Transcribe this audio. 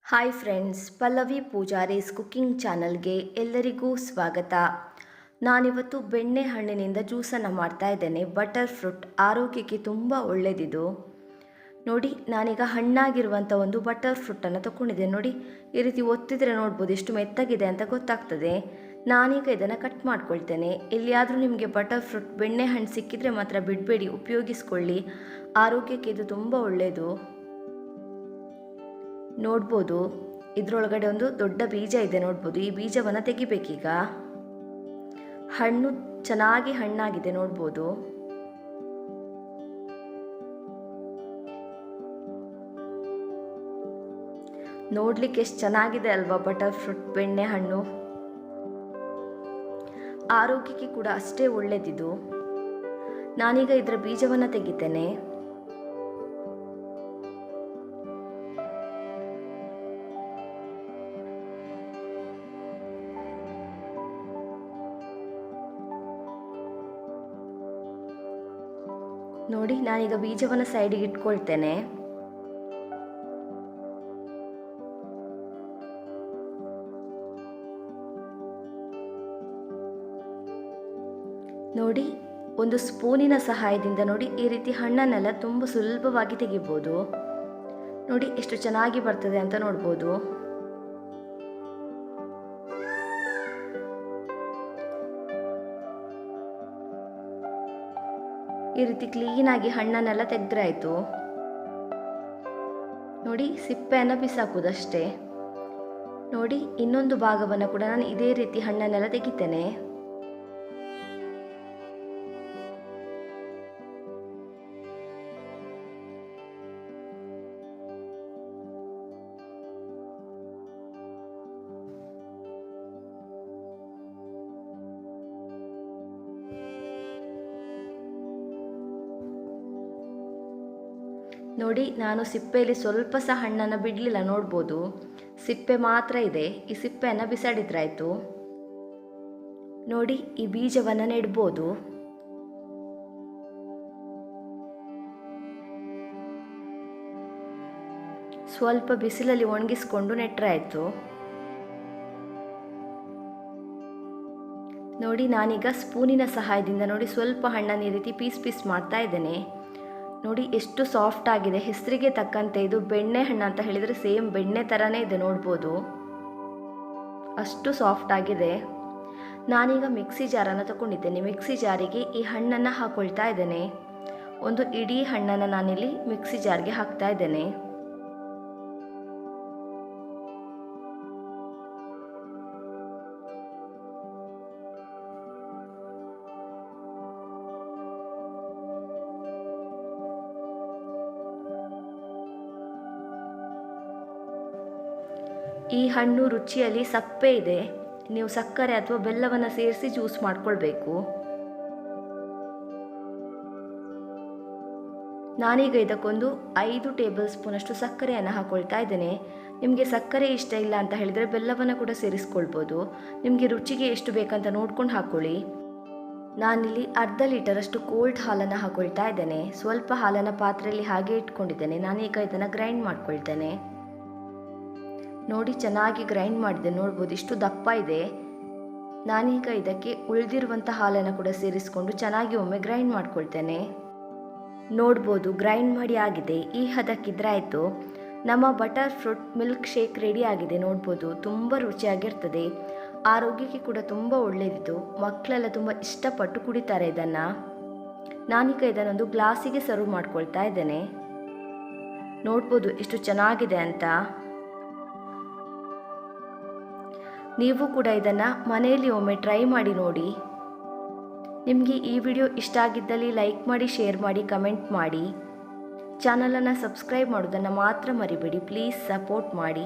Hi friends, Pallavi ಪೂಜಾರೀಸ್ cooking ಚಾನಲ್ಗೆ ಎಲ್ಲರಿಗೂ ಸ್ವಾಗತ. ನಾನಿವತ್ತು ಬೆಣ್ಣೆ ಹಣ್ಣಿನಿಂದ ಜ್ಯೂಸನ್ನು ಮಾಡ್ತಾ ಇದ್ದೇನೆ. ಬಟರ್ ಫ್ರೂಟ್ ಆರೋಗ್ಯಕ್ಕೆ ತುಂಬ ಒಳ್ಳೆಯದಿದು. ನೋಡಿ, ನಾನೀಗ ಹಣ್ಣಾಗಿರುವಂಥ ಒಂದು ಬಟರ್ ಫ್ರೂಟನ್ನು ತಗೊಂಡಿದ್ದೇನೆ. ನೋಡಿ, ಈ ರೀತಿ ಒತ್ತಿದರೆ ನೋಡ್ಬೋದು ಎಷ್ಟು ಮೆತ್ತಗಿದೆ ಅಂತ ಗೊತ್ತಾಗ್ತದೆ. ನಾನೀಗ ಇದನ್ನು ಕಟ್ ಮಾಡ್ಕೊಳ್ತೇನೆ. ಎಲ್ಲಿಯಾದರೂ ನಿಮಗೆ ಬಟರ್ ಫ್ರೂಟ್ ಬೆಣ್ಣೆ ಹಣ್ಣು ಸಿಕ್ಕಿದರೆ ಮಾತ್ರ ಬಿಡಬೇಡಿ, ಉಪಯೋಗಿಸ್ಕೊಳ್ಳಿ. ಆರೋಗ್ಯಕ್ಕೆ ಇದು ತುಂಬ ಒಳ್ಳೆಯದು. ನೋಡ್ಬೋದು, ಇದರೊಳಗಡೆ ಒಂದು ದೊಡ್ಡ ಬೀಜ ಇದೆ. ನೋಡ್ಬೋದು, ಈ ಬೀಜವನ್ನು ತೆಗಿಬೇಕೀಗ. ಹಣ್ಣು ಚೆನ್ನಾಗಿ ಹಣ್ಣಾಗಿದೆ ನೋಡ್ಬೋದು. ನೋಡ್ಲಿಕ್ಕೆ ಎಷ್ಟು ಚೆನ್ನಾಗಿದೆ ಅಲ್ವಾ ಬಟರ್ ಫ್ರೂಟ್ ಬೆಣ್ಣೆ ಹಣ್ಣು. ಆರೋಗ್ಯಕ್ಕೆ ಕೂಡ ಅಷ್ಟೇ ಒಳ್ಳೆಯದಿದು. ನಾನೀಗ ಇದರ ಬೀಜವನ್ನು ತೆಗಿತೇನೆ. ನೋಡಿ, ನಾನೀಗ ಬೀಜವನ್ನು ಸೈಡಿಗೆ ಇಟ್ಕೊಳ್ತೇನೆ. ನೋಡಿ, ಒಂದು ಸ್ಪೂನಿನ ಸಹಾಯದಿಂದ ನೋಡಿ ಈ ರೀತಿ ಹಣ್ಣನ್ನೆಲ್ಲ ತುಂಬ ಸುಲಭವಾಗಿ ತೆಗಿಬೋದು. ನೋಡಿ ಎಷ್ಟು ಚೆನ್ನಾಗಿ ಬರ್ತದೆ ಅಂತ ನೋಡ್ಬೋದು. ಈ ರೀತಿ ಕ್ಲೀನಾಗಿ ಹಣ್ಣನ್ನೆಲ್ಲ ತೆಗೆದ್ರೆ ಆಯಿತು. ನೋಡಿ, ಸಿಪ್ಪೆಯನ್ನು ಬಿಸಾಕುವುದಷ್ಟೇ. ನೋಡಿ, ಇನ್ನೊಂದು ಭಾಗವನ್ನು ಕೂಡ ನಾನು ಇದೇ ರೀತಿ ಹಣ್ಣನ್ನೆಲ್ಲ ತೆಗಿತೇನೆ. ನೋಡಿ, ನಾನು ಸಿಪ್ಪೆಯಲ್ಲಿ ಸ್ವಲ್ಪ ಸಹ ಹಣ್ಣನ್ನು ಬಿಡಲಿಲ್ಲ. ನೋಡ್ಬೋದು, ಸಿಪ್ಪೆ ಮಾತ್ರ ಇದೆ. ಈ ಸಿಪ್ಪೆಯನ್ನು ಬಿಸಾಡಿದ್ರಾಯ್ತು. ನೋಡಿ, ಈ ಬೀಜವನ್ನು ನೆಡ್ಬೋದು. ಸ್ವಲ್ಪ ಬಿಸಿಲಲ್ಲಿ ಒಣಗಿಸ್ಕೊಂಡು ನೆಟ್ರಾಯ್ತು. ನೋಡಿ, ನಾನೀಗ ಸ್ಪೂನಿನ ಸಹಾಯದಿಂದ ನೋಡಿ ಸ್ವಲ್ಪ ಹಣ್ಣನ್ನು ಈ ರೀತಿ ಪೀಸ್ ಪೀಸ್ ಮಾಡ್ತಾ ಇದ್ದೇನೆ. ನೋಡಿ ಎಷ್ಟು ಸಾಫ್ಟ್ ಆಗಿದೆ. ಹೆಸರಿಗೆ ತಕ್ಕಂತೆ ಇದು ಬೆಣ್ಣೆ ಹಣ್ಣು ಅಂತ ಹೇಳಿದರೆ ಸೇಮ್ ಬೆಣ್ಣೆ ಥರನೇ ಇದೆ. ನೋಡ್ಬೋದು, ಅಷ್ಟು ಸಾಫ್ಟ್ ಆಗಿದೆ. ನಾನೀಗ ಮಿಕ್ಸಿ ಜಾರನ್ನು ತಗೊಂಡಿದ್ದೇನೆ. ಮಿಕ್ಸಿ ಜಾರಿಗೆ ಈ ಹಣ್ಣನ್ನು ಹಾಕೊಳ್ತಾ ಇದ್ದೇನೆ. ಒಂದು ಇಡೀ ಹಣ್ಣನ್ನು ನಾನಿಲ್ಲಿ ಮಿಕ್ಸಿ ಜಾರ್ಗೆ ಹಾಕ್ತಾ ಇದ್ದೇನೆ. ಈ ಹಣ್ಣು ರುಚಿಯಲ್ಲಿ ಸಪ್ಪೆ ಇದೆ. ನೀವು ಸಕ್ಕರೆ ಅಥವಾ ಬೆಲ್ಲವನ್ನು ಸೇರಿಸಿ ಜ್ಯೂಸ್ ಮಾಡ್ಕೊಳ್ಬೇಕು. ನಾನೀಗ ಇದಕ್ಕೊಂದು 5 ಟೇಬಲ್ ಸ್ಪೂನಷ್ಟು ಸಕ್ಕರೆಯನ್ನು ಹಾಕೊಳ್ತಾ ಇದ್ದೇನೆ. ನಿಮಗೆ ಸಕ್ಕರೆ ಇಷ್ಟ ಇಲ್ಲ ಅಂತ ಹೇಳಿದರೆ ಬೆಲ್ಲವನ್ನು ಕೂಡ ಸೇರಿಸ್ಕೊಳ್ಬೋದು. ನಿಮಗೆ ರುಚಿಗೆ ಎಷ್ಟು ಬೇಕಂತ ನೋಡ್ಕೊಂಡು ಹಾಕ್ಕೊಳ್ಳಿ. ನಾನಿಲ್ಲಿ ಅರ್ಧ ಲೀಟರಷ್ಟು ಕೋಲ್ಡ್ ಹಾಲನ್ನು ಹಾಕೊಳ್ತಾ ಇದ್ದೇನೆ. ಸ್ವಲ್ಪ ಹಾಲನ್ನು ಪಾತ್ರೆಯಲ್ಲಿ ಹಾಗೆ ಇಟ್ಕೊಂಡಿದ್ದೇನೆ. ನಾನೀಗ ಇದನ್ನು ಗ್ರೈಂಡ್ ಮಾಡ್ಕೊಳ್ತೇನೆ. ನೋಡಿ, ಚೆನ್ನಾಗಿ ಗ್ರೈಂಡ್ ಮಾಡಿದೆ. ನೋಡ್ಬೋದು, ಇಷ್ಟು ದಪ್ಪ ಇದೆ. ನಾನೀಗ ಇದಕ್ಕೆ ಉಳಿದಿರುವಂಥ ಹಾಲನ್ನು ಕೂಡ ಸೇರಿಸ್ಕೊಂಡು ಚೆನ್ನಾಗಿ ಒಮ್ಮೆ ಗ್ರೈಂಡ್ ಮಾಡ್ಕೊಳ್ತೇನೆ. ನೋಡ್ಬೋದು, ಗ್ರೈಂಡ್ ಮಾಡಿ ಆಗಿದೆ. ಈ ಹದಕ್ಕಿದ್ರೆ ಆಯಿತು. ನಮ್ಮ butter fruit milk shake ready ಆಗಿದೆ. ನೋಡ್ಬೋದು, ತುಂಬ ರುಚಿಯಾಗಿರ್ತದೆ. ಆರೋಗ್ಯಕ್ಕೆ ಕೂಡ ತುಂಬ ಒಳ್ಳೆಯದಿತ್ತು. ಮಕ್ಕಳೆಲ್ಲ ತುಂಬ ಇಷ್ಟಪಟ್ಟು ಕುಡಿತಾರೆ ಇದನ್ನು. ನಾನೀಗ ಇದನ್ನೊಂದು ಗ್ಲಾಸಿಗೆ ಸರ್ವ್ ಮಾಡ್ಕೊಳ್ತಾ ಇದ್ದೇನೆ. ನೋಡ್ಬೋದು ಎಷ್ಟು ಚೆನ್ನಾಗಿದೆ ಅಂತ. ನೀವು ಕೂಡ ಇದನ್ನು ಮನೆಯಲ್ಲಿ ಒಮ್ಮೆ ಟ್ರೈ ಮಾಡಿ ನೋಡಿ. ನಿಮಗೆ ಈ ವಿಡಿಯೋ ಇಷ್ಟ ಆಗಿದ್ದಲ್ಲಿ ಲೈಕ್ ಮಾಡಿ, ಶೇರ್ ಮಾಡಿ, ಕಮೆಂಟ್ ಮಾಡಿ. ಚಾನಲನ್ನು ಸಬ್ಸ್ಕ್ರೈಬ್ ಮಾಡೋದನ್ನು ಮಾತ್ರ ಮರಿಬೇಡಿ. ಪ್ಲೀಸ್ ಸಪೋರ್ಟ್ ಮಾಡಿ.